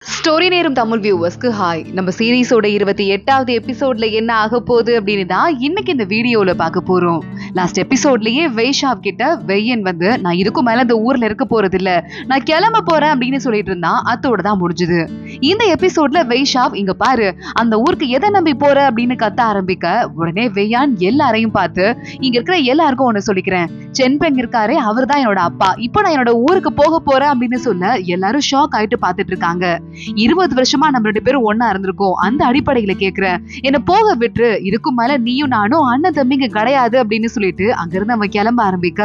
Story நேரம் Tamil வியூவர்ஸ்க்கு hi. நம்ம சீரீஸோட 28வது எபிசோட்ல என்ன ஆக போகுது அப்படின்னு தான் இன்னைக்கு இந்த வீடியோல பார்க்க போறோம். லாஸ்ட் எபிசோட்லயே வைஷாவ் கிட்ட வெய்யன் வந்து நான் இதுக்கும் மேல இந்த ஊர்ல இருக்க போறது இல்ல, நான் கிளம்ப போறேன் அப்படின்னு சொல்லிட்டு இருந்தான். அதோட தான் முடிஞ்சது. இந்த எபிசோட்ல வைஷாவ் இங்க பாரு, அந்த ஊருக்கு எதை நம்பி போற அப்படின்னு கத்த ஆரம்பிக்க உடனே வெய்யான் எல்லாரையும் பார்த்து இங்க இருக்கிற எல்லாருக்கும் ஒண்ணு சொல்லிக்கிறேன், சென்பெங் இருக்காரே அவர் தான் என்னோட அப்பா, இப்போ நான் என்னோட ஊருக்கு போக போறேன் அப்படின்னு சொல்ல எல்லாரும் ஷாக் ஆயிட்டு பாத்துட்டு இருக்காங்க. 20 வருஷமா நம்ம 2 பேரும் ஒன்னா இருந்திருக்கோம், அந்த அடிப்படையில கேக்குறேன், என்ன போக விட்டு, இதுக்கும் மேல நீயும் நானும் அண்ணன் தம்பிங்க கிடையாது அப்படின்னு சொல்லிட்டு அங்கிருந்து அவன் கிளம்ப ஆரம்பிக்க,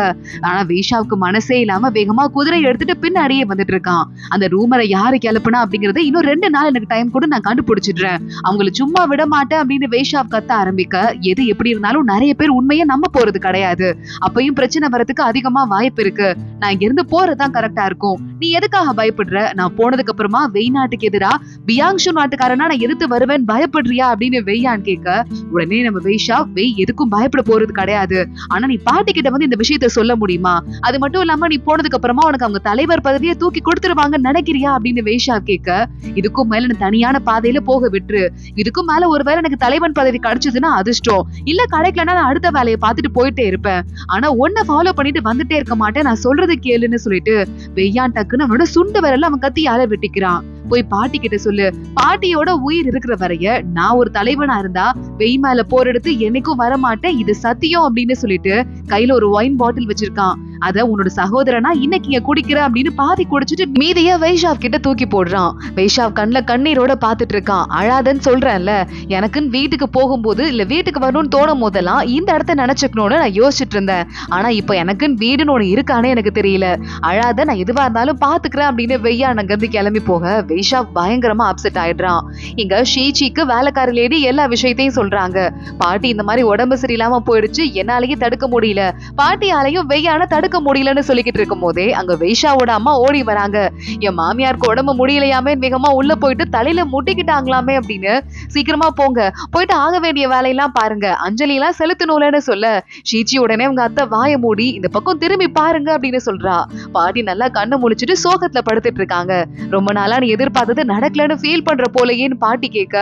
ஆனா வைஷாவுக்கு மனசே இல்லாம வேகமா குதிரை எடுத்துட்டு பின்னாடியே வந்துட்டு இருக்கான். அந்த ரூமரை யாரு கிளப்புனா அப்படிங்கறத இன்னும் 2 நாள் எனக்கு டைம் கூட நான் கண்டுபிடிச்சிடுறேன், அவங்களை சும்மா விட மாட்டேன் அப்படின்னு வைஷாவ் கத்த ஆரம்பிக்க, எது எப்படி இருந்தாலும் நிறைய பேர் உண்மையை நம்ப போறது கிடையாது, அப்பயும் பிரச்சனை வரதுக்கு அதிகமா வாய்ப்பு இருக்கு, நான் இங்க இருந்து போறதுதான் கரெக்டா இருக்கும், நீ எதுக்காக பயப்படுற, நான் போனதுக்கு அப்புறமா வெய்நாட்டுக்கு எதிரா பியாங்ஷு நாட்டுக்காரனா நான் எதிர்த்து வருவேன் பயப்படுறியா அப்படின்னு வெய்யான் கேட்க, உடனே நம்ம வைஷாவ் வெய் எதுக்கும் பயப்பட போறது கிடையாது, ஆனா நீ பாட்டி கிட்ட வந்து இந்த விஷயத்த சொல்ல முடியுமா, அது மட்டும் இல்லாம நீ போனதுக்கு அப்புறமா உனக்கு அவங்க தலைவர் பதவியை தூக்கி கொடுத்துருவாங்கன்னு நினைக்கிறியா அப்படின்னு வைஷாவ் கேட்க, இதுக்கும் மேல நான் தனியான பாதையில போக விட்டுரு, இதுக்கும் மேல ஒருவேளை எனக்கு தலைவன் பதவி கிடைச்சதுன்னா அதிர்ஷ்டம், இல்ல கிடைக்கலன்னா நான் அடுத்த வேலையை பார்த்துட்டு போயிட்டே இருப்பேன், ஆனா ஒன்ன ஃபாலோ பண்ணிட்டு வந்துட்டே இருக்க மாட்டேன், நான் சொல்றது கேளுன்னு சொல்லிட்டு வெய்யான் டக்குன்னு அவனோட சுண்டு விரல்ல அவன் கத்தியால வெட்டிக்கிறான். போய் பாட்டி கிட்ட சொல்லு, பாட்டியோட உயிர் இருக்கிற வரைய நான் ஒரு தலைவனா இருந்தா வெய் மேல போர் எடுத்து என்னைக்கும் வரமாட்டேன், இது சத்தியம் அப்படின்னு சொல்லிட்டு கையில ஒரு ஒயின் பாட்டில் வச்சிருக்கான், அத உன்னோட சகோதரனா இன்னைக்கு இங்க குடிக்கிற அப்படின்னு பாதி குடிச்சிட்டு மீதிய வைஷாவ் கிட்ட தூக்கி போடுறான். வைஷாவ் கண்ணுல கண்ணீரோட பாத்துட்டு இருக்கான். அழாதன்னு சொல்றேன்ல, எனக்குன்னு வீட்டுக்கு போகும்போது இல்ல வீட்டுக்கு வரணும்னு தோணும் போதெல்லாம் இந்த இடத்த நினைச்சுக்கணும்னு நான் யோசிச்சுட்டு இருந்தேன், ஆனா இப்ப எனக்குன்னு வீடுன்னு ஒண்ணு இருக்கானே எனக்கு தெரியல, அழாத, நான் எதுவா இருந்தாலும் பாத்துக்கிறேன் அப்படின்னு வெய்யான் அங்கிருந்து கிளம்பி போக வைஷாவ் பயங்கரமா அப்செட் ஆயிடுறான். இங்க ஷீச்சிக்கு வேலைக்கார லேடி எல்லா விஷயத்தையும் சொல்றாங்க, பாட்டி இந்த மாதிரி உடம்பு சரியில்லாம போயிடுச்சு, என்னாலேயே தடுக்க முடியல, பாட்டியாலையும் வெய்யான தடுக்க முடியலன்னு சொல்லிக்கிட்டு இருக்கும் போதே அங்க வைஷாவோட அம்மா ஓடி வராங்க, என் மாமியாருக்கு உடம்பு முடியலையாமே, வேகமா உள்ள போயிட்டு தலையில முட்டிக்கிட்டாங்களாமே அப்படின்னு, சீக்கிரமா போங்க, போயிட்டு ஆக வேண்டிய வேலையெல்லாம் பாருங்க, அஞ்சலி எல்லாம் செலுத்தணும்லன்னு சொல்ல ஷீச்சி உடனே அவங்க அத்தை வாய மூடி இந்த பக்கம் திரும்பி பாருங்க அப்படின்னு சொல்றா. பாட்டி நல்லா கண்ணு முழிச்சிட்டு சோகத்துல படுத்துட்டு இருக்காங்க. ரொம்ப நாளா நீ எதிர்பார்த்தது நடக்கலன்னு ஃபீல் பண்ற போலயேன்னு பாட்டி கேட்க,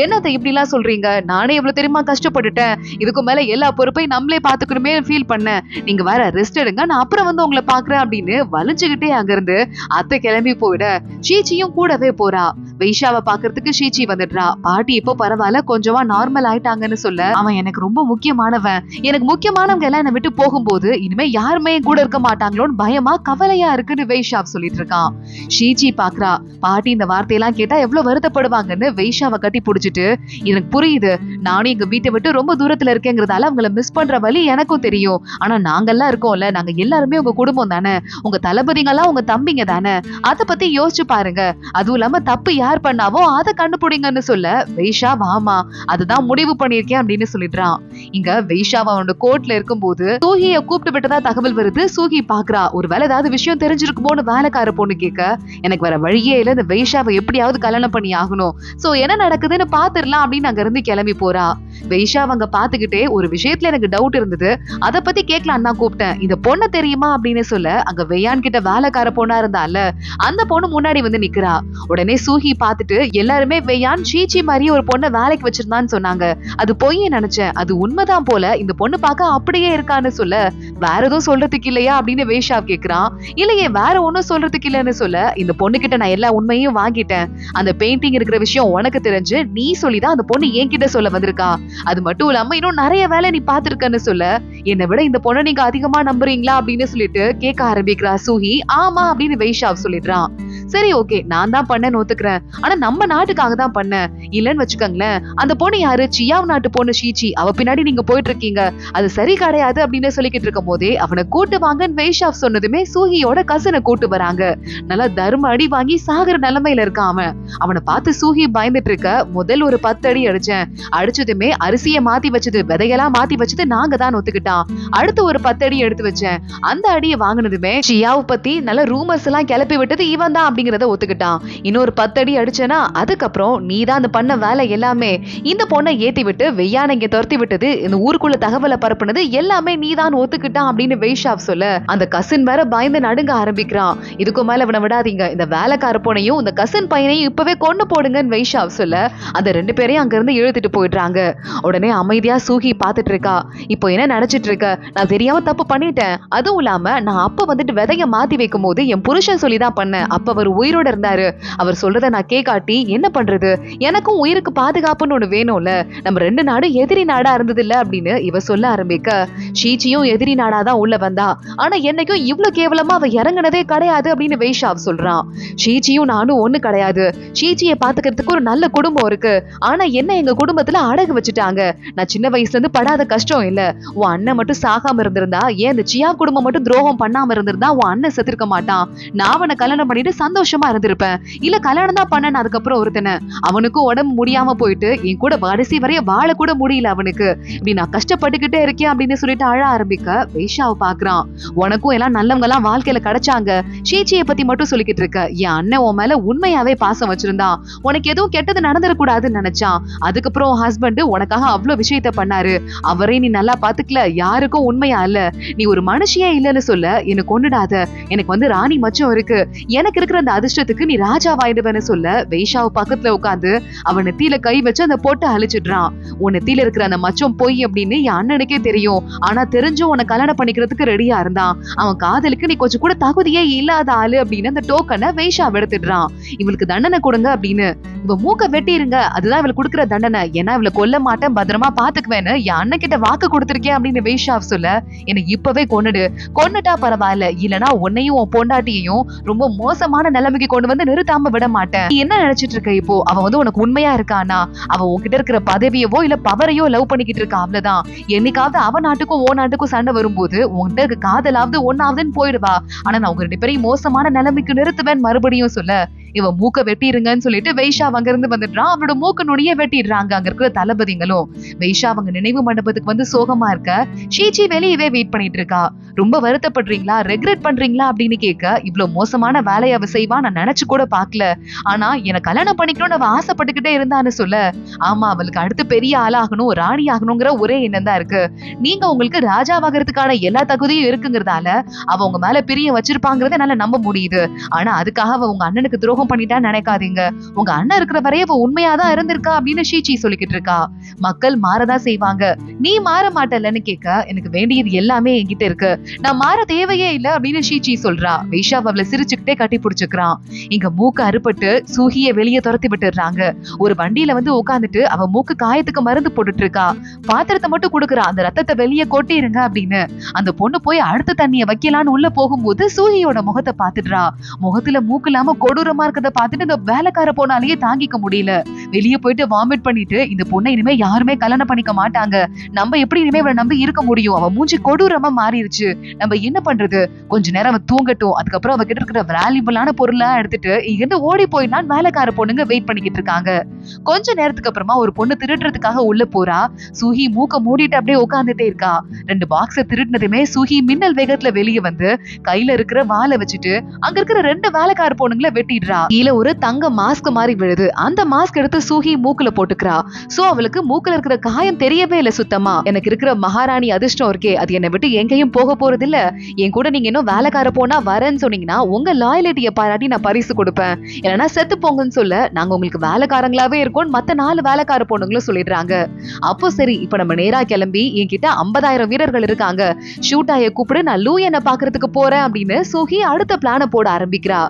என்னத்தை இப்படி எல்லாம் சொல்றீங்க, நானே எவ்வளவு தெரியுமா கஷ்டப்பட்டுட்டேன், இதுக்கு மேல எல்லா பொறுப்பையும் நம்மளே பாத்துக்கணுமே ஃபீல் பண்ணேன், நீங்க வேற ரெஸ்ட் எடுங்க, நான் அப்புறம் வந்து உங்களை பாக்குறேன் அப்படின்னு வலிஞ்சுகிட்டே அங்க இருந்து அத்தை கிளம்பி போயிட ஷீச்சியும் கூடவே போறா. வைஷாவை பாக்குறதுக்கு ஷீச்சி வந்துடுறா. பாட்டி இப்போ பரவாயில்ல, கொஞ்சமா நார்மல் ஆயிட்டாங்கன்னு சொல்ல, அவன் எனக்கு ரொம்ப முக்கியமானவன், எனக்கு முக்கியமானவங்க எல்லாம் என்னை விட்டு போகும்போது இனிமே யாருமே கூட இருக்க மாட்டாங்களோன்னு பயமா கவலையா இருக்குன்னு வைஷாவ் சொல்லிட்டு இருக்கான். ஷீச்சி பாக்குறா, பாட்டி இந்த வார்த்தையெல்லாம் கேட்டா எவ்வளவு வருத்தப்படுவாங்கன்னு வைஷாவை கட்டி புடிச்சிட்டு, எனக்கு புரியுது, நானும் எங்க வீட்டை விட்டு ரொம்ப தூரத்துல இருக்கேங்கிறதால அவங்களை மிஸ் பண்ற வழி எனக்கும் தெரியும், ஆனா நாங்கெல்லாம் இருக்கோம்ல, நாங்க எல்லாருமே உங்க குடும்பம் தானே, உங்க தளபதிங்கெல்லாம் உங்க தம்பிங்க தானே, அத பத்தி யோசிச்சு பாருங்க, அதுவும் இல்லாம தப்பு யார் பண்ணாவோ அதை கண்டுபிடிங்கன்னு சொல்ல வைஷாவ் ஆமா அதுதான் முடிவு பண்ணிருக்கேன் அப்படின்னு சொல்லிடுறான். இங்க வைஷாவ் அவனோட கோர்ட்ல இருக்கும்போது சூகிய கூப்பிட்டு விட்டதா தகவல் வருது. சூகி பாக்குறா, ஒருவேளை ஏதாவது விஷயம் தெரிஞ்சிருக்குமோன்னு வேலைக்கார பொண்ணு கேட்க, எனக்கு வேற வழியே இல்ல, இந்த வைஷாவை எப்படியாவது கல்யாணம் பண்ணி ஆகணும், சோ என்ன நடக்குதுன்னு பாத்துடலாம் அப்படின்னு அங்க இருந்து கிளம்பி போறா. வைஷாவ் அங்க பாத்துக்கிட்டே ஒரு விஷயத்துல எனக்கு டவுட் இருந்தது, அதை பத்தி கேட்கலாம் தான் கூப்பிட்டேன், இந்த பொண்ணு தெரியுமா அப்படின்னு சொல்ல அங்க வெய்யான் கிட்ட வேலைக்கார பொண்ணா இருந்தால அந்த பொண்ணு முன்னாடி வந்து நிக்கிறா. உடனே சூகி பாத்துட்டு, எல்லாருமே வெய்யான் ஷீச்சி மாதிரியே ஒரு பொண்ணை வேலைக்கு வச்சிருந்தான்னு சொன்னாங்க, அது பொய்யே நினைச்சேன், அது உண்மைதான் போல, இந்த பொண்ணு பார்க்க அப்படியே இருக்கான்னு சொல்ல, வேற எதுவும் சொல்றதுக்கு இல்லையா அப்படின்னு வைஷாவ் கேக்குறான். இல்லையே வேற ஒன்னும் சொல்றதுக்கு இல்லன்னு சொல்ல, இந்த பொண்ணு கிட்ட நான் எல்லா உண்மையும் வாங்கிட்டேன், அந்த பெயிண்டிங் இருக்கிற விஷயம் உனக்கு தெரிஞ்சு நீ சொல்லிதான் அந்த பொண்ணு என்கிட்ட சொல்ல வந்திருக்கா, அது மட்டும் இல்லாம இன்னும் நிறைய வேலை நீ பாத்துருக்கன்னு சொல்ல, என்னை விட இந்த பொண்ணை நீங்க அதிகமா நம்புறீங்களா அப்படின்னு சொல்லிட்டு கேட்க ஆரம்பிக்கிறா சூஹி. ஆமா அப்படின்னு வைஷாவ் சொல்லிடுறான். சரி ஓகே, நான் தான் பண்ணேன்னு ஒத்துக்கிறேன், ஆனா நம்ம நாட்டுக்காக தான் பண்ணேன், இல்லன்னு வச்சுக்கோங்களேன், அந்த பொண்ணு யாரு, சியாவ் நாட்டு பொண்ணு ஷீச்சி, அவ பின்னாடி நீங்க போயிட்டு இருக்கீங்க, அது சரி கிடையாது அப்படின்னு சொல்லிக்கிட்டு இருக்கும் போதே அவனை கூட்டு வாங்கன்னு வைஷாவ் சொன்னதுமே சூஹியோட கசனை கூட்டு வராங்க. நல்லா தர்ம அடி வாங்கி சாகர நிலைமையில இருக்கான் அவன். அவனை பார்த்து சூஹி பயந்துட்டு இருக்க, முதல் ஒரு 10 அடி அடிச்சேன், அடிச்சதுமே அரிசியை மாத்தி வச்சது விதையெல்லாம் மாத்தி வச்சது நாங்க தான் ஒத்துக்கிட்டான், அடுத்து ஒரு 10 அடி எடுத்து வச்சேன், அந்த அடியை வாங்கினதுமே சியாவை பத்தி நல்ல ரூமர்ஸ் எல்லாம் கிளப்பி விட்டது இவன் தான் அப்படிங்கறத ஒத்துக்கிட்டான். இன்னொரு 10 அடி அடிச்சனா அதுக்கப்புறம் நீ தான் அந்த பண்ண வேலை எல்லாமே, இந்த பொண்ணை ஏத்தி விட்டு வெய்யான இங்க துரத்தி விட்டது, இந்த ஊருக்குள்ள தகவலை பரப்புனது எல்லாமே நீ தான் ஒத்துக்கிட்டான் அப்படின்னு வைஷாவ் சொல்ல அந்த கசின் வேற பயந்து நடுங்க ஆரம்பிக்கிறான். இதுக்கு மேல இவனை விடாதீங்க, இந்த வேலைக்கார பொண்ணையும் இந்த கசின் பையனையும் இப்பவே கொண்டு போடுங்கன்னு வைஷாவ் சொல்ல அந்த 2 பேரையும் அங்க இருந்து இழுத்துட்டு போயிடுறாங்க. உடனே அமைதியா சூஹி பாத்துட்டு இருக்கா. இப்போ என்ன நினைச்சிட்டு இருக்க? நான் தெரியாம தப்பு பண்ணிட்டேன், அதுவும் இல்லாம நான் அப்ப வந்துட்டு விதைய மாத்தி வைக்கும் போது என் புருஷன் சொல்லிதான் பண்ணேன், அப்ப அவர் உயிரோட இருந்தாரு, அவர் சொல்றத நான் கேட்காட்டி என்ன பண்றது, எனக்கும் உயிருக்கு பாதுகாப்புன்னு ஒண்ணு வேணும்ல, நம்ம 2 நாடும் எதிரி நாடா இருந்தது இல்ல அப்படின்னு இவ சொல்ல ஆரம்பிக்க ஷீச்சியும் எதிரி நாடாதான் உள்ள வந்தா, ஆனா என்னைக்கும் இவ்வளவு கேவலமா அவ இறங்குனதே கிடையாது அப்படின்னு வைஷாவ் சொல்றான். ஷீச்சியும் நானும் ஒண்ணு கிடையாது, ஷீச்சியை பாத்துக்கிறதுக்கு ஒரு நல்ல குடும்பம் இருக்கு, ஆனா என்ன எங்க குடும்பத்துல அடகு வச்சுட்டாங்க, நான் சின்ன வயசுல இருந்து படாத கஷ்டம் இல்ல, உன் அண்ணன் மட்டும் சாகாம இருந்திருந்தா, ஏன் இந்த சியா குடும்பம் மட்டும் துரோகம் பண்ணாம இருந்திருந்தா உன் அண்ணன் செத்துருக்க மாட்டான், நான் அவனை கல்யாணம் பண்ணிட்டு சந்தோஷமா இருந்திருப்பேன், இல்ல கல்யாணம் தான் பண்ண அதுக்கப்புறம் ஒருத்தனை, அவனுக்கும் உடம்பு முடியாம போயிட்டு என் கூட கடைசி வரைய வாழ கூட முடியல அவனுக்கு, இப்படி நான் கஷ்டப்பட்டுக்கிட்டே இருக்கேன் அப்படின்னு சொல்லிட்டு அழ ஆரம்பிக்க வைஷாவை பாக்குறான். உனக்கும் எல்லாம் நல்லவங்க எல்லாம் வாழ்க்கையில கிடைச்சாங்க, ஷீச்சியை பத்தி மட்டும் சொல்லிக்கிட்டு இருக்க, என் அண்ணன் உன் மேல உண்மையாவே பாசம் வச்சிருந்தான், உனக்கு எதுவும் கெட்டது நடந்துடக்கூடாதுன்னு நினைச்சான், அதுக்கப்புறம் ஹஸ்பண்ட் உனக்காக அவ்வளவு விஷயத்த பண்ணாரு, அவரே நீ நல்லா பாத்துக்கல, யாருக்கும் உண்மையா இல்ல, நீ ஒரு மனுஷியே இல்லன்னு சொல்ல எனக்கு கொண்டுடாத, எனக்கு வந்து ராணி மச்சம் இருக்கு, எனக்கு இருக்கிற அந்த அதிர்ஷ்டத்துக்கு நீ ராஜாவாயிடுவேன்னு சொல்ல வைஷாவை பக்கத்துல உட்காந்து அவன் நெத்தியில கை வச்சு அந்த பொட்டை அழிச்சிடுறான். உன் நெத்தியில இருக்கிற அந்த மச்சம் பொய் அப்படின்னு என் அண்ணனுக்கே தெரியும், ஆனா தெரிஞ்சும் உன்னை கல்யாணம் பண்ணிக்கிறதுக்கு ரெடியா இருந்தான், அவன் காதலுக்கு நீ கொஞ்சம் கூட தகுதியே இல்லாத ஆளு அப்படின்னு அந்த டோக்கனை வைஷாவ் எடுத்துடுறான். இவளுக்கு தண்டனை கொடுங்க அப்படின்னு, இவ மூக்க வெட்டிருங்க, அதுதான் இவளுக்கு கொடுக்குற தண்டனை, ஏன்னா இவளை கொல்ல மாட்டேன் பத்திரமா பாத்துக்குவேன்னு என் அண்ணன் கிட்ட வாக்கு கொடுத்திருக்கேன் அப்படின்னு வைஷாவ் சொல்ல என்னை இப்பவே கொன்னுட்டா பரவாயில்ல, இல்லனா உன்னையும் உன் பொண்டாட்டியையும் ரொம்ப மோசமான நிலைமைக்கு கொண்டு வந்து நிறுத்தாம விட மாட்டேன். நீ என்ன நினைச்சிட்டு இருக்க இப்போ, அவன் வந்து உனக்கு உண்மையா இருக்கானா, அவன் உன்கிட்ட இருக்கிற பதவியவோ இல்ல பவரையோ லவ் பண்ணிக்கிட்டு இருக்கா, அவ்வளவுதான், என்னைக்காவது அவன் நாட்டுக்கும் ஓ நாட்டுக்கும் சண்டை வரும்போது உன்கிட்ட இருக்க காதலாவது ஒன்னாவதுன்னு போயிடுவா, ஆனா நான் உங்க 2 பேரையும் மோசமான நிலைமைக்கு நிறுத்துவேன் மறுபடியும் சொல்ல இவன் மூக்க வெட்டிருங்கன்னு சொல்லிட்டு வைஷாவ் அங்க இருந்து வந்துடுறான். அவனோட மூக்க நுனிய வெட்டிடுறாங்க அங்க இருக்கிற தளபதிகளும். வைஷாவ் அங்க நினைவு மண்டபத்துக்கு வந்து சோகமா இருக்க ஷீச்சி வெளியவே வெயிட் பண்ணிட்டு இருக்கா. ரொம்ப வருத்தப்படுறீங்களா, ரெக்ரெட் பண்றீங்களா அப்படின்னு கேட்க, இவ்வளவு மோசமான வேலையை அவ செய்வா நான் நினைச்சு கூட பாக்கல, ஆனா எனக்கு கல்யாணம் பண்ணிக்கணும்னு அவ ஆசைப்பட்டுக்கிட்டே இருந்தான்னு சொல்ல, ஆமா அவளுக்கு அடுத்து பெரிய ஆளாகணும் ராணி ஆகணுங்கிற ஒரே எண்ணம் தான் இருக்கு, நீங்க உங்களுக்கு ராஜாவாகிறதுக்கான எல்லா தகுதியும் இருக்குங்கிறதால அவ உங்க மேல பிரியம் வச்சிருப்பாங்கிறத என்னால நம்ப முடியுது, ஆனா அதுக்காக அவ உங்க அண்ணனுக்கு துரோகம் பண்ணிட்டா நினைக்காதீங்க, உங்க அண்ணன் இருக்கிற வரைய அவ உண்மையாதான் இருந்திருக்கா அப்படின்னு ஷீச்சி சொல்லிக்கிட்டு இருக்கா. மக்கள் மாறதான் செய்வாங்க, நீ மாற மாட்டலன்னு கேட்க, எனக்கு வேண்டியது எல்லாமே என்கிட்ட இருக்கு, நான் மாற தேவையே இல்ல அப்படின்னு ஷீச்சி சொல்றா. வைஷாவ் அவளை சிரிச்சுக்கிட்டே கட்டி பிடிச்சுக்கிறான். இங்க மூக்கு அறுபட்டு சூஹிய வெளியே துரத்தி விட்டுறாங்க. ஒரு வண்டியில வந்து உட்காந்துட்டு அவ மூக்கு காயத்துக்கு மருந்து போட்டுட்டு இருக்கா. பாத்திரத்தை மட்டும் கொடுக்குறா, அந்த ரத்தத்தை வெளியே கொட்டிருங்க அப்படின்னு. அந்த பொண்ணு போய் அடுத்த தண்ணிய வைக்கலான்னு உள்ள போகும்போது சூஹியோட முகத்தை பாத்துடுறா. முகத்துல மூக்கு இல்லாம கொடூரமா இருக்கிறத பாத்துட்டு இந்த வேலைக்கார போனாலேயே தாங்கிக்க முடியல. வெளியே போயிட்டு வாமிட் பண்ணிட்டு, இந்த பொண்ணை இனிமே யாருமே கல்யாணம் பண்ணிக்க மாட்டாங்க, நம்ம எப்படி இனிமே இவளை நம்பி இருக்க முடியும், அவ மூஞ்சி கொடூரமா மாறிடுச்சு, நம்ம என்ன பண்றது, கொஞ்ச நேரம் அவ தூங்கட்டும், அதுக்கப்புறம் அவ கிட்ட இருக்கிற வேல்யூபிளான பொருளா எடுத்துட்டு இங்கிருந்து ஓடி போயினான் வேலைக்கார பொண்ணுங்க வெயிட் பண்ணிக்கிட்டு இருக்காங்க. கொஞ்ச நேரத்துக்கு அப்புறமா ஒரு பொண்ணு திருடுறதுக்காக உள்ள போறா. சூஹி மூக்க மூடிட்டு அப்படியே உட்கார்ந்துட்டே இருக்கா. 2 பாக்ஸ திருடினதுமே சூஹி மின்னல் வேகத்துல வெளியே வந்து கையில இருக்கிற வாளை வச்சுட்டு அங்க இருக்கிற 2 வேலைக்கார பொண்ணுங்களை வெட்டிடுறா. கீழே ஒரு தங்க மாஸ்க் மாதிரி விழுது. அந்த மாஸ்க் எடுத்து சூஹி மூக்குல போட்டுக்கிறா. சோ அவளுக்கு மூக்குல இருக்கிற காயம் தெரியவே இல்ல சுத்தமா. எனக்கு இருக்கிற மகாராணி அதிர்ஷ்டம் இருக்கே, அது என்னை விட்டு எங்கேயும் போக போறது இல்ல, என் கூட நீங்க இன்னும் வேலைக்கார போனா வரேன்னு சொன்னீங்கன்னா உங்க லாயலிட்டியை பாராட்டி நான் பரிசு கொடுப்பேன், இல்லைன்னா செத்து போங்கன்னு சொல்ல நாங்க உங்களுக்கு வேலைக்காரங்களாவே இருக்கோம் மத்த 4 வேலைக்கார பொண்ணுங்களும் சொல்லிடுறாங்க. அப்போ சரி, இப்ப நம்ம நேரா கிளம்பி என்கிட்ட 50,000 வீரர்கள் இருக்காங்க, ஷூட்டாய கூப்பிடு, நான் லூயனை பாக்குறதுக்கு போறேன் அப்படின்னு சூஹி அடுத்த பிளான போட ஆரம்பிக்கிறா.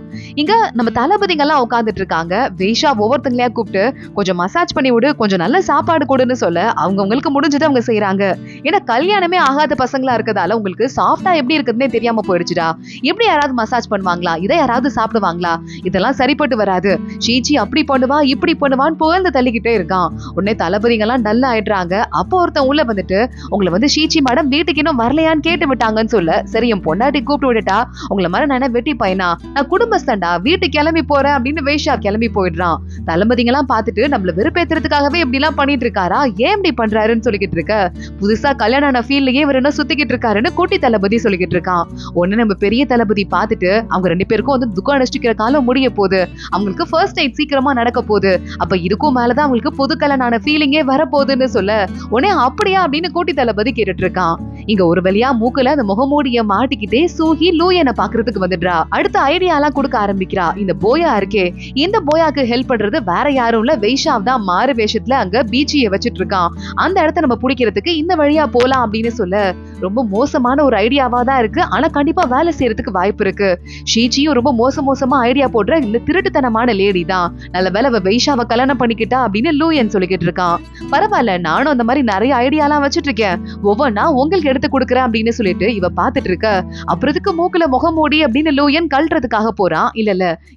இங்க நம்ம தளபதிங்க எல்லாம் உட்கார்ந்துட்டு இருக்காங்க. வைஷா ஒவ்வொருத்தங்களையா கூப்பிட்டு கொஞ்சம் மசாஜ் பண்ணி விடு, கொஞ்சம் நல்ல சாப்பாடு கொடுன்னு சொல்ல அவங்களுக்கு முடிஞ்சதை அவங்க செய்யறாங்க. ஏன்னா கல்யாணமே ஆகாத பசங்களா இருக்கதால உங்களுக்கு சாஃப்டா எப்படி இருக்குதுன்னே தெரியாம போயிடுச்சுடா. எப்படி யாராவது மசாஜ் பண்ணுவாங்களா, இதை யாராவது சாப்பிடுவாங்களா, இதெல்லாம் சரிப்பட்டு வராது, ஷீச்சி அப்படி பண்ணுவா இப்படி பண்ணுவான்னு புகழ்ந்து தள்ளிக்கிட்டே இருக்கான். உடனே தளபதிங்க எல்லாம் டல் ஆயிடுறாங்க. அப்போ ஒருத்தன் உள்ள வந்துட்டு, உங்களை வந்து ஷீச்சி மேடம் வீட்டுக்கு இன்னும் வரலையான்னு கேட்டு விட்டாங்கன்னு சொல்ல, சரி என் பொண்டாட்டி கூப்பிட்டு விட்டுட்டா, உங்களை மாதிரி நான் வெட்டி பையனா, நான் குடும்பஸ்தண்டா, வீட்டுக்கு கிளம்பி போறேன் அப்படின்னு வைஷாப் கிளம்பி போயிடுறான். தளபதிங்க எல்லாம் பார்த்துட்டு நம்மள வெறுப்பேத்துறதுக்காகவே இப்படி எல்லாம் பண்ணிட்டு இருக்காரா, ஏன் இப்படி பண்றாருன்னு சொல்லிக்கிட்டு இருக்க, புதுசா கல்யாணம் ஆன ஃபீல்ட்லயே இவர் என்ன சுத்திக்கிட்டு இருக்காருன்னு குட்டி தளபதி சொல்லிக்கிட்டு இருக்கான். ஒண்ணு நம்ம பெரிய தளபதி பார்த்துட்டு அவங்க 2 பேருக்கும் வந்து துக்கம் அனுஷ்டிக்கிற காலம் முடிய போகுது, அவங்களுக்கு ஃபர்ஸ்ட் நைட் சீக்கிரமா நடக்க போகுது, அப்ப இதுக்கும் மேலதான் அவங்களுக்கு புது கல்யாணம் ஆன ஃபீலிங்கே வரப்போகுதுன்னு சொல்ல உடனே அப்படியா அப்படின்னு கூட்டி தளபதி கேட்டுட்டு இருக்கான். இங்க ஒரு வழியா மூக்குல அந்த முகமூடிய மாட்டிக்கிட்டே சூஹி லூயனை பாக்குறதுக்கு வந்துடுறா. அடுத்த ஐடியா எல்லாம் கொடுக்க ஆரம்பிக்கிறா. இந்த போயா இருக்கே, இந்த போயாக்கு ஹெல்ப் பண்றது வேற யாரும் இல்ல, வைஷாவ் தான் மாறு வேஷத்துல அங்க பீச்சிய வச்சிட்டு இருக்கான், அந்த இடத்த நம்ம பிடிக்கிறதுக்கு இந்த வழியா போலாம் அப்படின்னு சொல்ல ரொம்ப மோசமான ஒரு ஐடியாவா தான் இருக்கு, ஆனா கண்டிப்பா வேலை செய்யறதுக்கு வாய்ப்பு இருக்கு. ஷீச்சியும் ரொம்ப மோசமா ஐடியா போடுற இந்த திருட்டுத்தனமான லேடி தான், நல்ல வேலை வைஷாவை கல்யாணம் பண்ணிக்கிட்டா அப்படின்னு லூயன் சொல்லிக்கிட்டு இருக்கான். பரவாயில்ல, நானும் அந்த மாதிரி நிறைய ஐடியா எல்லாம் வச்சிட்டு இருக்கேன், ஒவ்வொன்னா உங்களுக்கு எடுத்து கொடுக்குறேன் அப்படின்னு சொல்லிட்டு இவ பாத்துட்டு இருக்க. அப்புறத்துக்கு மூக்குல முகமூடி அப்படின்னு லூயன் கழட்டுறதுக்காக போறான். இல்ல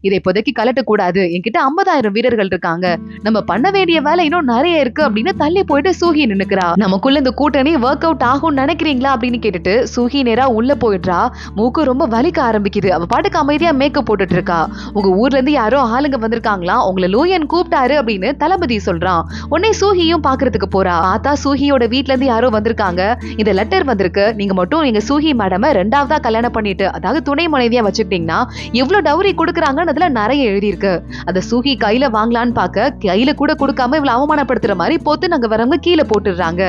இதை இப்போதைக்கு கலட்ட கூடாது, என்கிட்ட 50,000 வீரர்கள் இருக்காங்க, நம்ம பண்ண வேண்டிய வேலை இன்னும் நிறைய இருக்கு அப்படின்னு தள்ளி போயிட்டு சூஹி நின்னுக்கிறா. நமக்குள்ள இந்த கூட்டணி ஒர்க் அவுட் ஆகும் நினைக்கிறீங்களா அப்படின்னு கேட்டுட்டு சூஹி நேரா உள்ள போயிடுறா. மூக்கு ரொம்ப வலிக்க ஆரம்பிக்குது. அவ பாட்டுக்கு அமைதியா மேக்கப் போட்டுட்டு இருக்கா. உங்க ஊர்ல இருந்து யாரோ ஆளுங்க வந்திருக்காங்களா, உங்களை லூயன் கூப்பிட்டாரு அப்படின்னு தளபதி சொல்றான். உடனே சூஹியும் பாக்குறதுக்கு போறா. பார்த்தா சூஹியோட வீட்ல இருந்து யாரோ வந்திருக்காங்க, இந்த லெட்டர் வந்திருக்கு, நீங்க மட்டும் எங்க சூஹி மேடம் ரெண்டாவதா கல்யாணம் பண்ணிட்டு அதாவது துணை மனைவியா வச்சுக்கிட்டீங்கன்னா எவ்வளவு டவுரி கொடுக்குறாங்கன்னு அதுல நிறைய எழுதி இருக்கு. அத சூஹி கையில வாங்கலான்னு பாக்க கையில கூட கொடுக்காம இவ்வளவு அவமானப்படுத்துற மாதிரி போத்து நாங்க வரவங்க கீழே போட்டுடுறாங்க.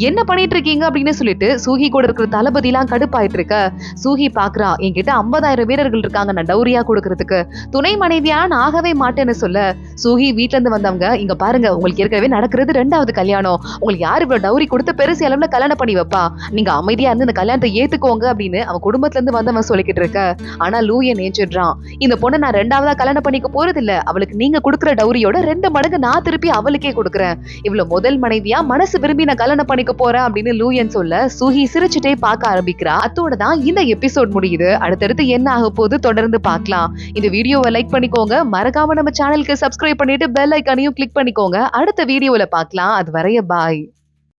என்ன பண்ணிட்டு இருக்கீங்க அப்படின்னு சொல்லிட்டு சூஹி கூட இருக்கிற தளபதி எல்லாம் கடுப்பாயிட்டு இருக்க. சூஹி பாக்குறா, என்கிட்ட 50,000 வீரர்கள் இருக்காங்க நான் டவுரியா கொடுக்கறதுக்கு, துணை மனைவியா நான் ஆகவே மாட்டேன்னு சொல்ல சூஹி வீட்ல இருந்து வந்தவங்க, இங்க பாருங்க உங்களுக்கு ஏற்கனவே நடக்கிறது 2வது கல்யாணம், உங்களுக்கு யாரு இவ்வளவு டவுரி கொடுத்து பெருசு அளவுல கல்யாணம் பண்ணி வைப்பா, நீங்க அமைதியா இருந்து இந்த கல்யாணத்தை ஏத்துக்கோங்க அப்படின்னு அவன் குடும்பத்துல இருந்து வந்தவன் சொல்லிக்கிட்டு இருக்க. ஆனா லூயன் ஏஞ்சிடுறான். இந்த பொண்ணை நான் 2வதா கல்யாணம் பண்ணிக்க போறது இல்ல, அவளுக்கு நீங்க கொடுக்குற டவுரியோட 2 மடங்கு நான் திருப்பி அவளுக்கே கொடுக்குறேன், இவ்வளவு முதல் மனைவியா மனசு விரும்பி நான் கல்யாணம் பண்ணிக்க போறேன் அப்படின்னு லூயன் சொல்ல சூஹி சிரிச்சுட்டே பார்க்க ஆரம்பிக்கிறா. அத்தோட தான் இந்த எபிசோட் முடியுது. அடுத்தடுத்து என்ன ஆக போது தொடர்ந்து பார்க்கலாம். இந்த வீடியோவை லைக் பண்ணிக்கோங்க, மறக்காம நம்ம சேனலுக்கு சப்ஸ்கிரைப் பண்ணிட்டு பெல் ஐக்கானையும் கிளிக் பண்ணிக்கோங்க. அடுத்த வீடியோல பார்க்கலாம். அது வரைய பாய்.